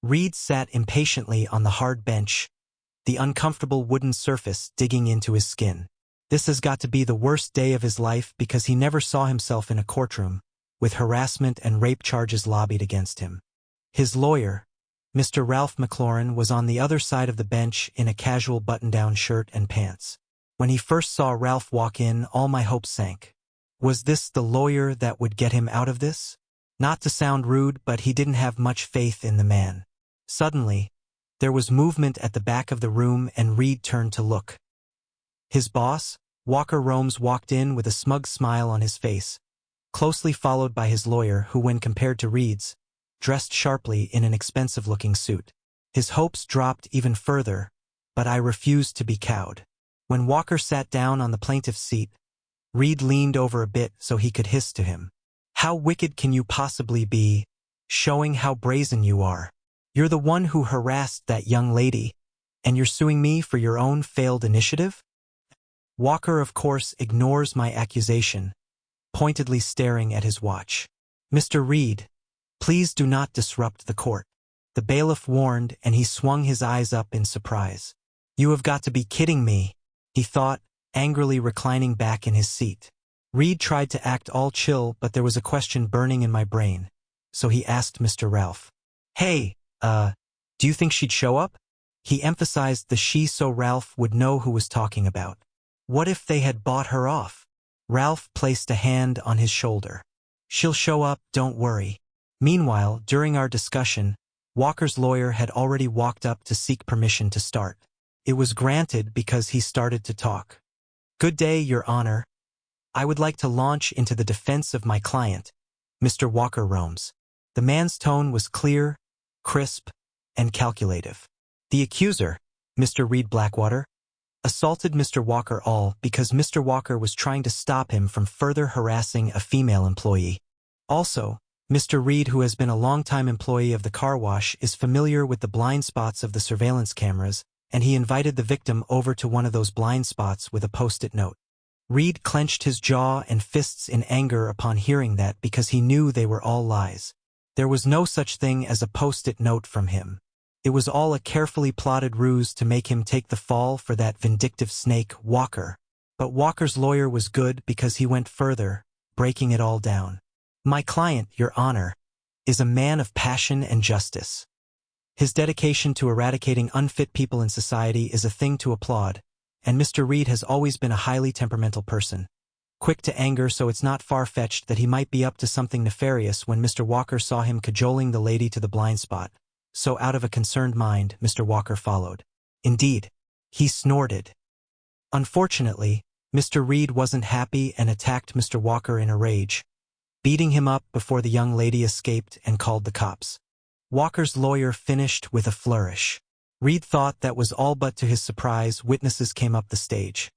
Reed sat impatiently on the hard bench, the uncomfortable wooden surface digging into his skin. This has got to be the worst day of his life because he never saw himself in a courtroom, with harassment and rape charges lobbied against him. His lawyer, Mr. Ralph McLaurin, was on the other side of the bench in a casual button-down shirt and pants. When he first saw Ralph walk in, all my hopes sank. Was this the lawyer that would get him out of this? Not to sound rude, but he didn't have much faith in the man. Suddenly, there was movement at the back of the room and Reed turned to look. His boss, Walker Romes, walked in with a smug smile on his face, closely followed by his lawyer who, when compared to Reed's, dressed sharply in an expensive-looking suit. His hopes dropped even further, but I refused to be cowed. When Walker sat down on the plaintiff's seat, Reed leaned over a bit so he could hiss to him. "How wicked can you possibly be, showing how brazen you are? You're the one who harassed that young lady, and you're suing me for your own failed initiative?" Walker, of course, ignores my accusation, pointedly staring at his watch. "Mr. Reed, please do not disrupt the court," the bailiff warned, and he swung his eyes up in surprise. "You have got to be kidding me," he thought, angrily reclining back in his seat. Reed tried to act all chill, but there was a question burning in my brain, so he asked Mr. Ralph, "Hey, do you think she'd show up?" He emphasized the she so Ralph would know who was talking about. What if they had bought her off? Ralph placed a hand on his shoulder. "She'll show up, don't worry." Meanwhile, during our discussion, Walker's lawyer had already walked up to seek permission to start. It was granted because he started to talk. "Good day, Your Honor. I would like to launch into the defense of my client, Mr. Walker Romes." The man's tone was clear, crisp, and calculative. "The accuser, Mr. Reed Blackwater, assaulted Mr. Walker all because Mr. Walker was trying to stop him from further harassing a female employee. Also, Mr. Reed, who has been a long-time employee of the car wash, is familiar with the blind spots of the surveillance cameras, and he invited the victim over to one of those blind spots with a post-it note." Reed clenched his jaw and fists in anger upon hearing that because he knew they were all lies. There was no such thing as a post-it note from him. It was all a carefully plotted ruse to make him take the fall for that vindictive snake, Walker. But Walker's lawyer was good because he went further, breaking it all down. "My client, Your Honor, is a man of passion and justice. His dedication to eradicating unfit people in society is a thing to applaud, and Mr. Reed has always been a highly temperamental person. Quick to anger, so it's not far-fetched that he might be up to something nefarious when Mr. Walker saw him cajoling the lady to the blind spot. So out of a concerned mind, Mr. Walker followed. Indeed, he snorted. Unfortunately, Mr. Reed wasn't happy and attacked Mr. Walker in a rage, beating him up before the young lady escaped and called the cops. Walker's lawyer finished with a flourish. Reed thought that was all, but to his surprise, witnesses came up the stage.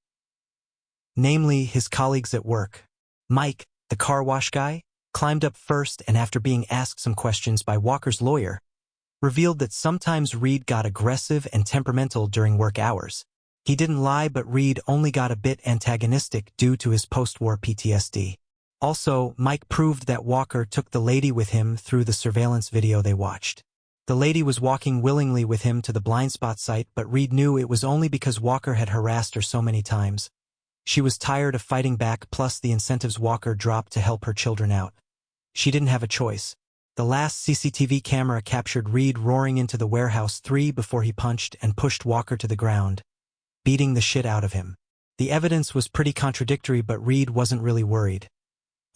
Namely, his colleagues at work. Mike, the car wash guy, climbed up first and, after being asked some questions by Walker's lawyer, revealed that sometimes Reed got aggressive and temperamental during work hours. He didn't lie, but Reed only got a bit antagonistic due to his post-war PTSD. Also, Mike proved that Walker took the lady with him through the surveillance video they watched. The lady was walking willingly with him to the blind spot site, but Reed knew it was only because Walker had harassed her so many times. She was tired of fighting back, plus the incentives Walker dropped to help her children out. She didn't have a choice. The last CCTV camera captured Reed roaring into the warehouse 3 before he punched and pushed Walker to the ground, beating the shit out of him. The evidence was pretty contradictory, but Reed wasn't really worried,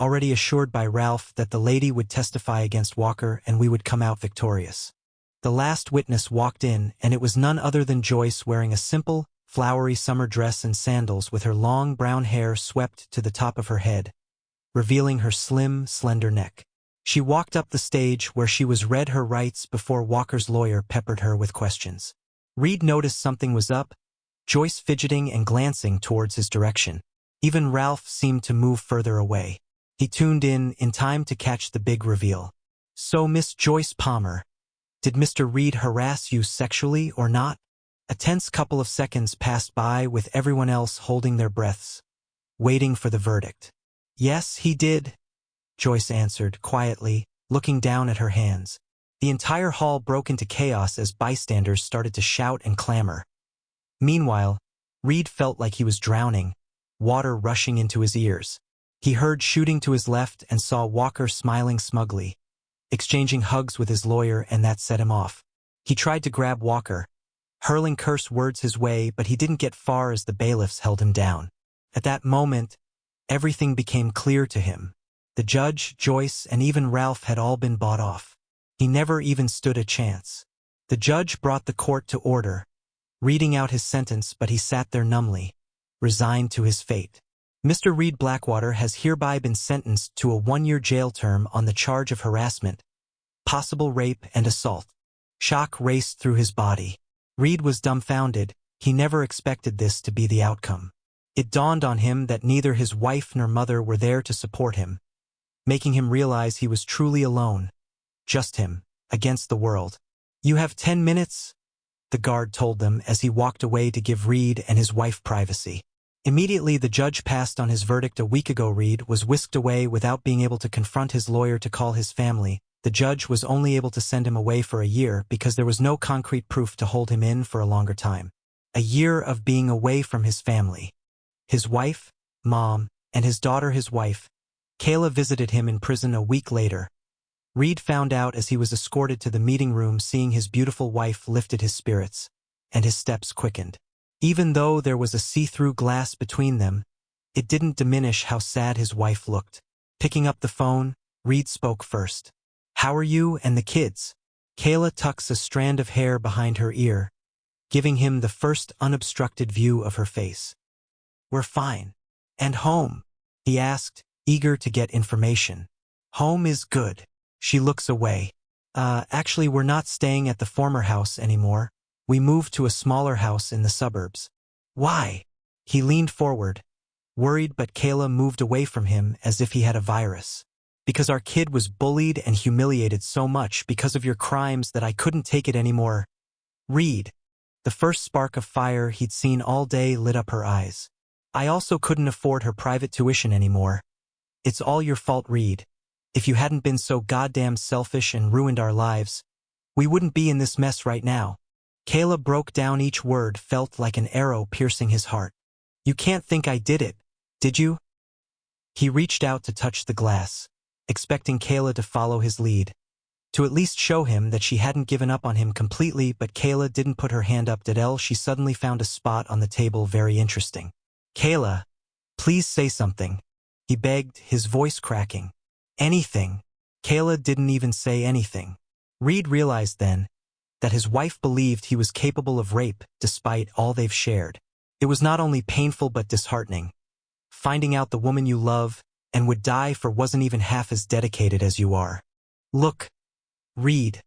already assured by Ralph that the lady would testify against Walker and we would come out victorious. The last witness walked in, and it was none other than Joyce, wearing a simple, flowery summer dress and sandals with her long brown hair swept to the top of her head, revealing her slim, slender neck. She walked up the stage where she was read her rights before Walker's lawyer peppered her with questions. Reed noticed something was up, Joyce fidgeting and glancing towards his direction. Even Ralph seemed to move further away. He tuned in time to catch the big reveal. "So, Miss Joyce Palmer, did Mr. Reed harass you sexually or not?" A tense couple of seconds passed by with everyone else holding their breaths, waiting for the verdict. "Yes, he did," Joyce answered quietly, looking down at her hands. The entire hall broke into chaos as bystanders started to shout and clamor. Meanwhile, Reed felt like he was drowning, water rushing into his ears. He heard shooting to his left and saw Walker smiling smugly, exchanging hugs with his lawyer, and that set him off. He tried to grab Walker, hurling curse words his way, but he didn't get far as the bailiffs held him down. At that moment, everything became clear to him. The judge, Joyce, and even Ralph had all been bought off. He never even stood a chance. The judge brought the court to order, reading out his sentence, but he sat there numbly, resigned to his fate. Mr. Reed Blackwater has hereby been sentenced to a 1-year jail term on the charge of harassment, possible rape, and assault. Shock raced through his body. Reed was dumbfounded. He never expected this to be the outcome. It dawned on him that neither his wife nor mother were there to support him, making him realize he was truly alone. Just him, against the world. "You have 10 minutes," the guard told them as he walked away to give Reed and his wife privacy. Immediately the judge passed on his verdict a week ago. Reed was whisked away without being able to confront his lawyer to call his family. The judge was only able to send him away for a year because there was no concrete proof to hold him in for a longer time. A year of being away from his family. His wife, mom, and his daughter, his wife, Kayla, visited him in prison a week later. Reed found out as he was escorted to the meeting room. Seeing his beautiful wife lifted his spirits, and his steps quickened. Even though there was a see-through glass between them, it didn't diminish how sad his wife looked. Picking up the phone, Reed spoke first. "How are you and the kids?" Kayla tucks a strand of hair behind her ear, giving him the first unobstructed view of her face. "We're fine." "And home?" he asked, eager to get information. "Home is good." She looks away. Actually, we're not staying at the former house anymore. We moved to a smaller house in the suburbs." "Why?" He leaned forward, worried, but Kayla moved away from him as if he had a virus. "Because our kid was bullied and humiliated so much because of your crimes that I couldn't take it anymore." Reed. The first spark of fire he'd seen all day lit up her eyes. "I also couldn't afford her private tuition anymore." "It's all your fault, Reed. If you hadn't been so goddamn selfish and ruined our lives, we wouldn't be in this mess right now." Kayla broke down. Each word felt like an arrow piercing his heart. "You can't think I did it, did you?" He reached out to touch the glass, expecting Kayla to follow his lead, to at least show him that she hadn't given up on him completely, but Kayla didn't put her hand up. She suddenly found a spot on the table very interesting. "Kayla, please say something," he begged, his voice cracking. "Anything." Kayla didn't even say anything. Reed realized then that his wife believed he was capable of rape despite all they've shared. It was not only painful but disheartening. Finding out the woman you love and would die for wasn't even half as dedicated as you are. "Look, Reed,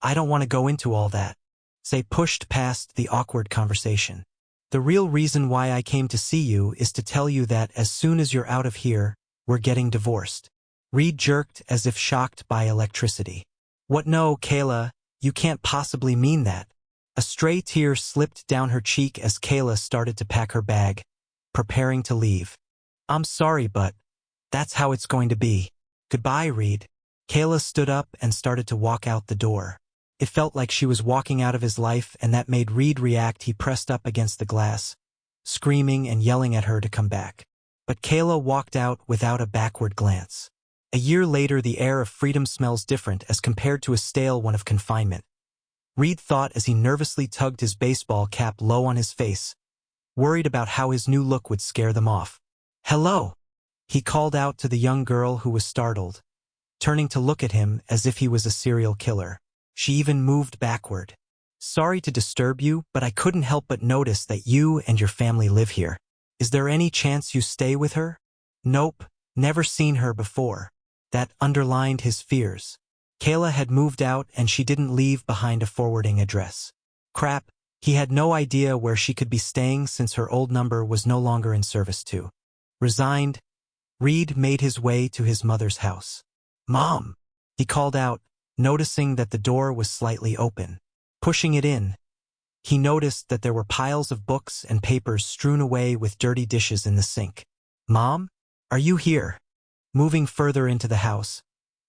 I don't want to go into all that." Say pushed past the awkward conversation. "The real reason why I came to see you is to tell you that as soon as you're out of here, we're getting divorced." Reed jerked as if shocked by electricity. "What? No, Kayla, you can't possibly mean that." A stray tear slipped down her cheek as Kayla started to pack her bag, preparing to leave. "I'm sorry, but that's how it's going to be. Goodbye, Reed." Kayla stood up and started to walk out the door. It felt like she was walking out of his life, and that made Reed react. He pressed up against the glass, screaming and yelling at her to come back. But Kayla walked out without a backward glance. A year later, the air of freedom smells different as compared to a stale one of confinement. Reed thought as he nervously tugged his baseball cap low on his face, worried about how his new look would scare them off. "Hello," he called out to the young girl, who was startled, turning to look at him as if he was a serial killer. She even moved backward. "Sorry to disturb you, but I couldn't help but notice that you and your family live here. Is there any chance you stay with her?" "Nope, never seen her before." That underlined his fears. Kayla had moved out and she didn't leave behind a forwarding address. Crap, he had no idea where she could be staying since her old number was no longer in service too. Resigned, Reed made his way to his mother's house. "Mom," he called out, noticing that the door was slightly open. Pushing it in, he noticed that there were piles of books and papers strewn away with dirty dishes in the sink. "Mom, are you here?" Moving further into the house,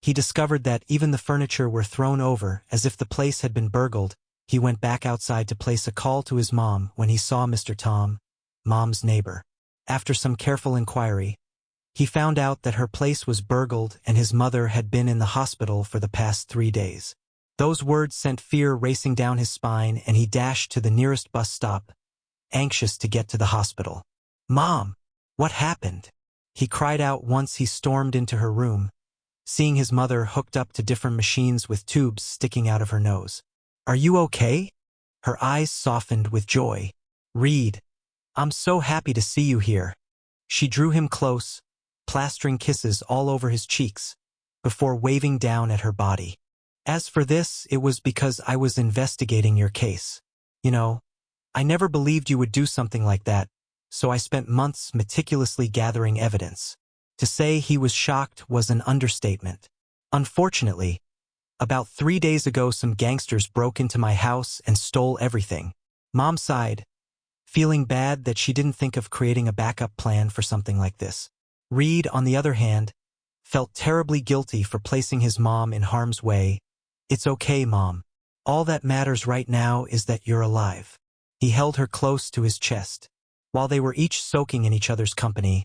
He discovered that even the furniture were thrown over as if the place had been burgled. He went back outside to place a call to his mom when he saw Mr. Tom, Mom's neighbor. After some careful inquiry, he found out that her place was burgled and his mother had been in the hospital for the past 3 days. Those words sent fear racing down his spine and he dashed to the nearest bus stop, anxious to get to the hospital. "Mom, what happened?" he cried out once he stormed into her room, seeing his mother hooked up to different machines with tubes sticking out of her nose. "Are you okay?" Her eyes softened with joy. "Reed, I'm so happy to see you here." She drew him close, plastering kisses all over his cheeks, before waving down at her body. "As for this, it was because I was investigating your case. You know, I never believed you would do something like that, so I spent months meticulously gathering evidence." To say he was shocked was an understatement. "Unfortunately, about 3 days ago some gangsters broke into my house and stole everything." Mom sighed, feeling bad that she didn't think of creating a backup plan for something like this. Reed, on the other hand, felt terribly guilty for placing his mom in harm's way. "It's okay, Mom. All that matters right now is that you're alive." He held her close to his chest. While they were each soaking in each other's company,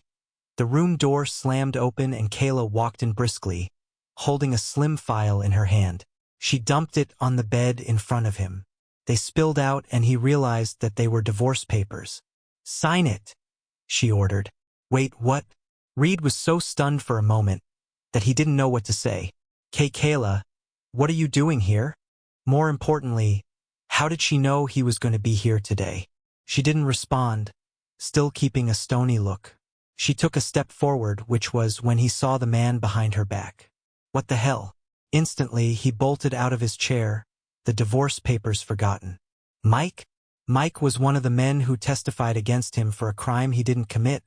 the room door slammed open and Kayla walked in briskly, holding a slim file in her hand. She dumped it on the bed in front of him. They spilled out and he realized that they were divorce papers. "Sign it," she ordered. "Wait, what?" Reed was so stunned for a moment that he didn't know what to say. Kayla, what are you doing here?" More importantly, how did she know he was going to be here today? She didn't respond, still keeping a stony look. She took a step forward, which was when he saw the man behind her back. "What the hell?" Instantly, he bolted out of his chair, the divorce papers forgotten. "Mike?" Mike was one of the men who testified against him for a crime he didn't commit,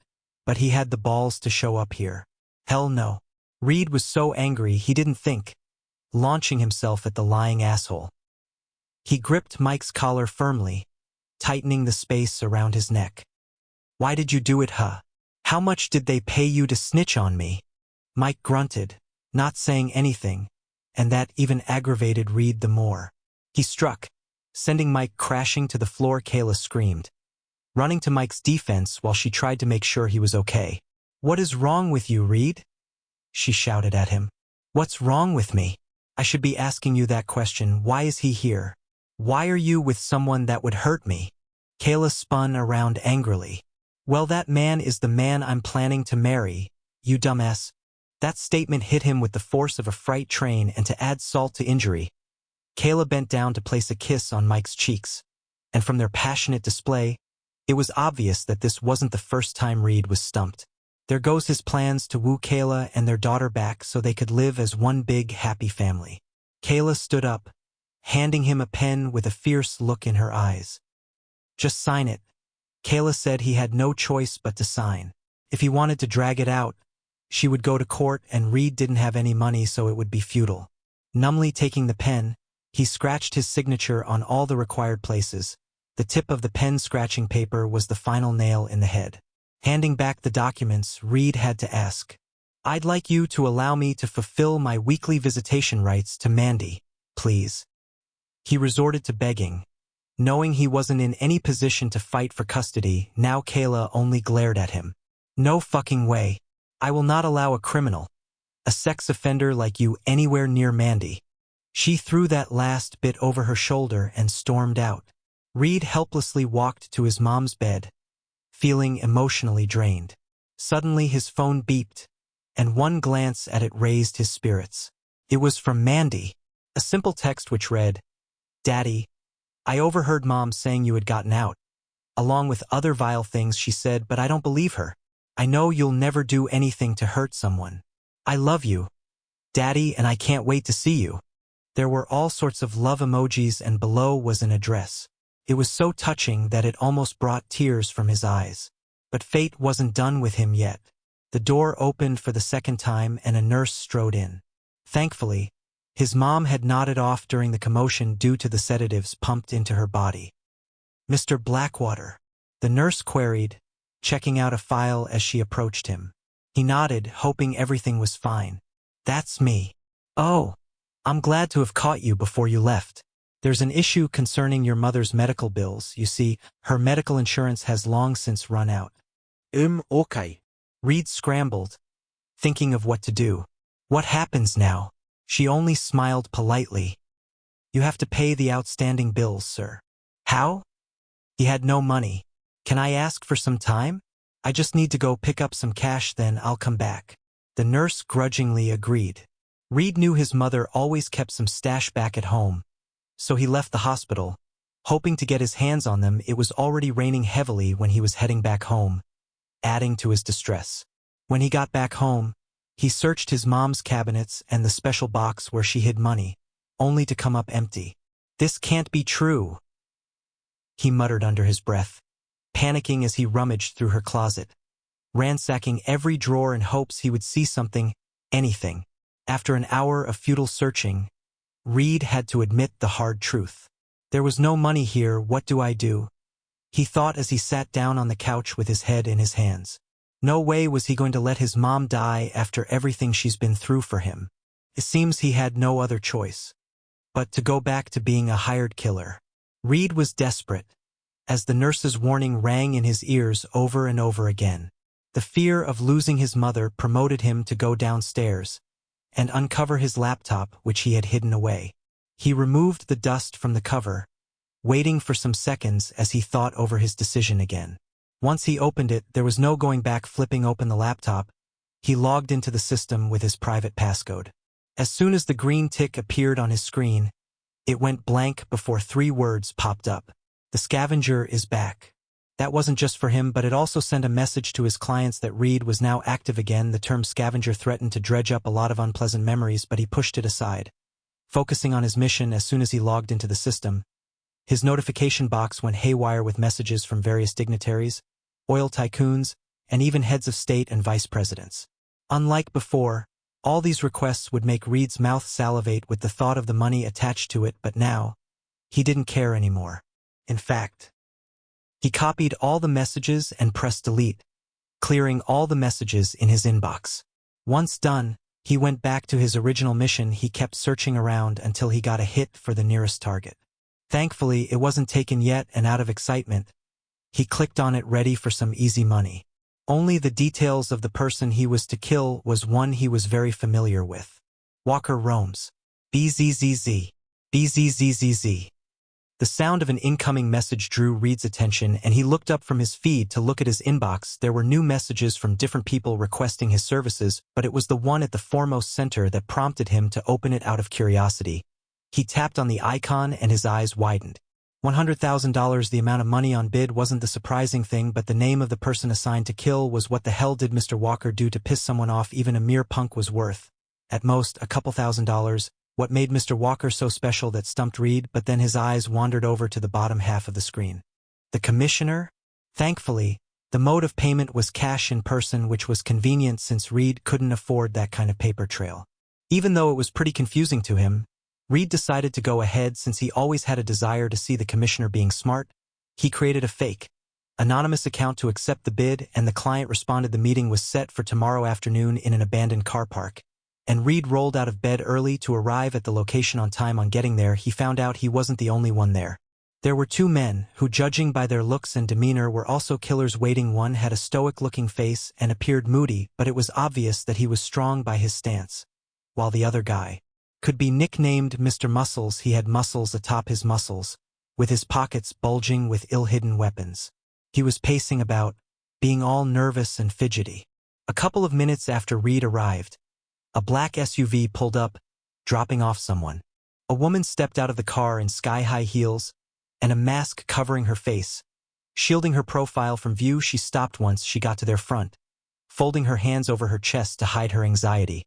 but he had the balls to show up here. Hell no. Reed was so angry he didn't think, launching himself at the lying asshole. He gripped Mike's collar firmly, tightening the space around his neck. "Why did you do it, huh? How much did they pay you to snitch on me?" Mike grunted, not saying anything, and that even aggravated Reed the more. He struck, sending Mike crashing to the floor. Kayla screamed, running to Mike's defense while she tried to make sure he was okay. "What is wrong with you, Reed?" she shouted at him. "What's wrong with me? I should be asking you that question. Why is he here? Why are you with someone that would hurt me?" Kayla spun around angrily. "Well, that man is the man I'm planning to marry, you dumbass." That statement hit him with the force of a freight train, and to add salt to injury, Kayla bent down to place a kiss on Mike's cheeks, and from their passionate display, it was obvious that this wasn't the first time Reed was stumped. There goes his plans to woo Kayla and their daughter back so they could live as one big happy family. Kayla stood up, handing him a pen with a fierce look in her eyes. "Just sign it." Kayla said he had no choice but to sign. If he wanted to drag it out, she would go to court, and Reed didn't have any money, so it would be futile. Numbly taking the pen, he scratched his signature on all the required places. The tip of the pen scratching paper was the final nail in the head. Handing back the documents, Reed had to ask, "I'd like you to allow me to fulfill my weekly visitation rights to Mandy, please." He resorted to begging. Knowing he wasn't in any position to fight for custody, now Kayla only glared at him. "No fucking way. I will not allow a criminal, a sex offender like you anywhere near Mandy." She threw that last bit over her shoulder and stormed out. Reed helplessly walked to his mom's bed, feeling emotionally drained. Suddenly his phone beeped, and one glance at it raised his spirits. It was from Mandy, a simple text which read, "Daddy, I overheard Mom saying you had gotten out, along with other vile things she said, but I don't believe her. I know you'll never do anything to hurt someone. I love you, Daddy, and I can't wait to see you." There were all sorts of love emojis, and below was an address. It was so touching that it almost brought tears from his eyes. But fate wasn't done with him yet. The door opened for the second time and a nurse strode in. Thankfully, his mom had nodded off during the commotion due to the sedatives pumped into her body. "Mr. Blackwater?" the nurse queried, checking out a file as she approached him. He nodded, hoping everything was fine. "That's me." Oh, I'm glad to have caught you before you left. There's an issue concerning your mother's medical bills. You see, her medical insurance has long since run out. Okay. Reed scrambled, thinking of what to do. What happens now? She only smiled politely. You have to pay the outstanding bills, sir. How? He had no money. Can I ask for some time? I just need to go pick up some cash, then I'll come back. The nurse grudgingly agreed. Reed knew his mother always kept some stash back at home, so he left the hospital, hoping to get his hands on them. It was already raining heavily when he was heading back home, adding to his distress. When he got back home, he searched his mom's cabinets and the special box where she hid money, only to come up empty. This can't be true, he muttered under his breath, panicking as he rummaged through her closet, ransacking every drawer in hopes he would see something, anything. After an hour of futile searching, Reed had to admit the hard truth. There was no money here. What do I do? He thought as he sat down on the couch with his head in his hands. No way was he going to let his mom die after everything she's been through for him. It seems he had no other choice but to go back to being a hired killer. Reed was desperate, as the nurse's warning rang in his ears over and over again. The fear of losing his mother promoted him to go downstairs and uncover his laptop, which he had hidden away. He removed the dust from the cover, waiting for some seconds as he thought over his decision again. Once he opened it, there was no going back. Flipping open the laptop, he logged into the system with his private passcode. As soon as the green tick appeared on his screen, it went blank before 3 words popped up. The scavenger is back. That wasn't just for him, but it also sent a message to his clients that Reed was now active again. The term scavenger threatened to dredge up a lot of unpleasant memories, but he pushed it aside, focusing on his mission. As soon as he logged into the system, his notification box went haywire with messages from various dignitaries, oil tycoons, and even heads of state and vice presidents. Unlike before, all these requests would make Reed's mouth salivate with the thought of the money attached to it, but now, he didn't care anymore. In fact, he copied all the messages and pressed delete, clearing all the messages in his inbox. Once done, he went back to his original mission. He kept searching around until he got a hit for the nearest target. Thankfully, it wasn't taken yet, and out of excitement, he clicked on it, ready for some easy money. Only the details of the person he was to kill was one he was very familiar with. Walker Romes. BZZZ. BZZZZ. The sound of an incoming message drew Reed's attention, and he looked up from his feed to look at his inbox. There were new messages from different people requesting his services, but it was the one at the foremost center that prompted him to open it out of curiosity. He tapped on the icon and his eyes widened. $100,000. The amount of money on bid wasn't the surprising thing, but the name of the person assigned to kill was. What the hell did Mr. Walker do to piss someone off? Even a mere punk was worth, at most, a couple $1,000. What made Mr. Walker so special? That stumped Reed, but then his eyes wandered over to the bottom half of the screen. The commissioner? Thankfully, the mode of payment was cash in person, which was convenient since Reed couldn't afford that kind of paper trail. Even though it was pretty confusing to him, Reed decided to go ahead since he always had a desire to see the commissioner being smart. He created a fake, anonymous account to accept the bid, and the client responded. The meeting was set for tomorrow afternoon in an abandoned car park, and Reed rolled out of bed early to arrive at the location on time. On getting there, he found out he wasn't the only one there. There were 2 men who, judging by their looks and demeanor, were also killers waiting. One had a stoic-looking face and appeared moody, but it was obvious that he was strong by his stance, while the other guy could be nicknamed Mr. Muscles. He had muscles atop his muscles, with his pockets bulging with ill-hidden weapons. He was pacing about, being all nervous and fidgety. A couple of minutes after Reed arrived, a black SUV pulled up, dropping off someone. A woman stepped out of the car in sky-high heels and a mask covering her face, shielding her profile from view. She stopped once she got to their front, folding her hands over her chest to hide her anxiety.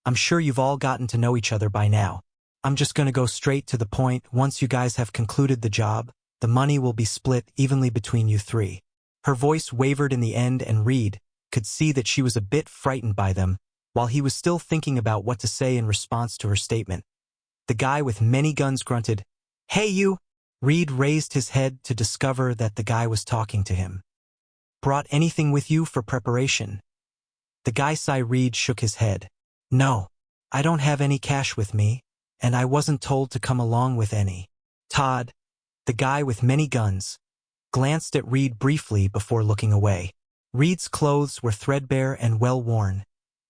I'm sure you've all gotten to know each other by now. I'm just going to go straight to the point. Once you guys have concluded the job, the money will be split evenly between you 3. Her voice wavered in the end, and Reed could see that she was a bit frightened by them, while he was still thinking about what to say in response to her statement. The guy with many guns grunted, "Hey you!" Reed raised his head to discover that the guy was talking to him. "Brought anything with you for preparation?" The guy sighed. Reed shook his head. "No, I don't have any cash with me, and I wasn't told to come along with any. Todd, the guy with many guns, glanced at Reed briefly before looking away. Reed's clothes were threadbare and well-worn,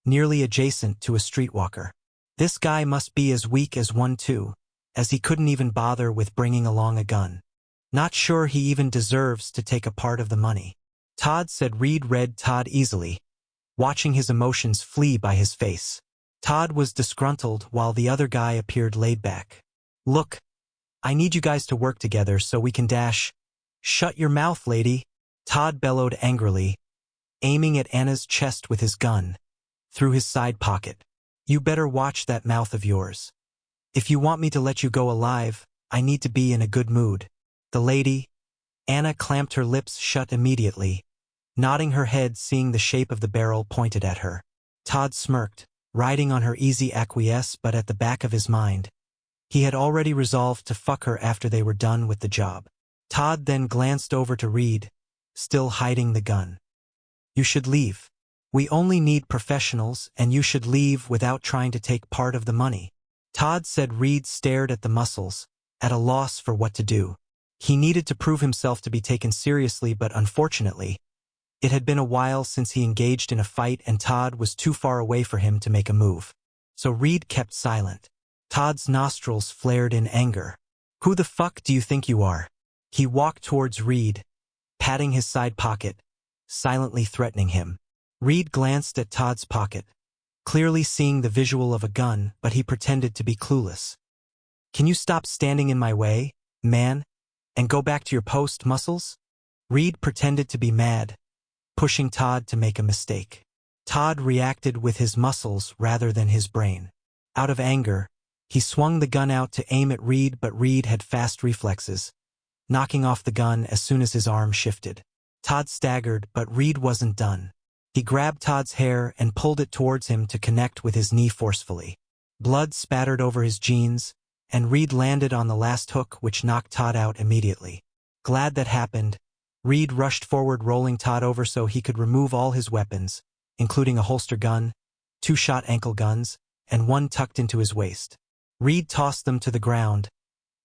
nearly adjacent to a streetwalker. This guy must be as weak as one too, as he couldn't even bother with bringing along a gun. Not sure he even deserves to take a part of the money. Todd said. Reed read Todd easily, watching his emotions flee by his face. Todd was disgruntled while the other guy appeared laid back. Look, I need you guys to work together so we can dash. Shut your mouth, lady, Todd bellowed angrily, aiming at Anna's chest with his gun, through his side pocket. You better watch that mouth of yours. If you want me to let you go alive, I need to be in a good mood. The lady, Anna, clamped her lips shut immediately, nodding her head seeing the shape of the barrel pointed at her. Todd smirked, riding on her easy acquiesce, but at the back of his mind, he had already resolved to fuck her after they were done with the job. Todd then glanced over to Reed, still hiding the gun. You should leave. We only need professionals, and you should leave without trying to take part of the money. Todd said. Reed stared at the muscles, at a loss for what to do. He needed to prove himself to be taken seriously, but unfortunately, it had been a while since he engaged in a fight and Todd was too far away for him to make a move. So Reed kept silent. Todd's nostrils flared in anger. Who the fuck do you think you are? He walked towards Reed, patting his side pocket, silently threatening him. Reed glanced at Todd's pocket, clearly seeing the visual of a gun, but he pretended to be clueless. Can you stop standing in my way, man, and go back to your post, muscles? Reed pretended to be mad, pushing Todd to make a mistake. Todd reacted with his muscles rather than his brain. Out of anger, he swung the gun out to aim at Reed, but Reed had fast reflexes, knocking off the gun as soon as his arm shifted. Todd staggered, but Reed wasn't done. He grabbed Todd's hair and pulled it towards him to connect with his knee forcefully. Blood spattered over his jeans, and Reed landed on the last hook, which knocked Todd out immediately. Glad that happened, Reed rushed forward, rolling Todd over so he could remove all his weapons, including a holster gun, 2 shot ankle guns, and 1 tucked into his waist. Reed tossed them to the ground,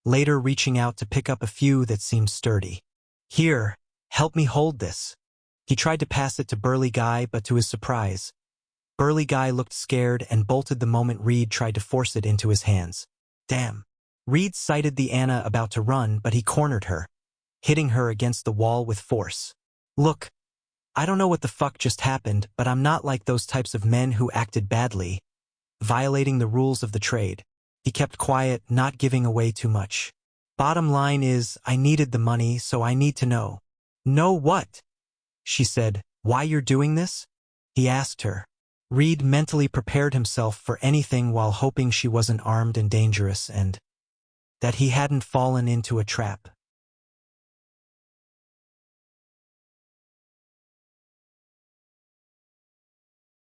later reaching out to pick up a few that seemed sturdy. Here, help me hold this. He tried to pass it to Burly Guy, but to his surprise, Burly Guy looked scared and bolted the moment Reed tried to force it into his hands. Damn. Reed sighted the Anna about to run, but he cornered her, hitting her against the wall with force. Look, I don't know what the fuck just happened, but I'm not like those types of men who acted badly, violating the rules of the trade. He kept quiet, not giving away too much. Bottom line is, I needed the money, so I need to know. Know what? She said. Why you're doing this? He asked her. Reed mentally prepared himself for anything while hoping she wasn't armed and dangerous and that he hadn't fallen into a trap.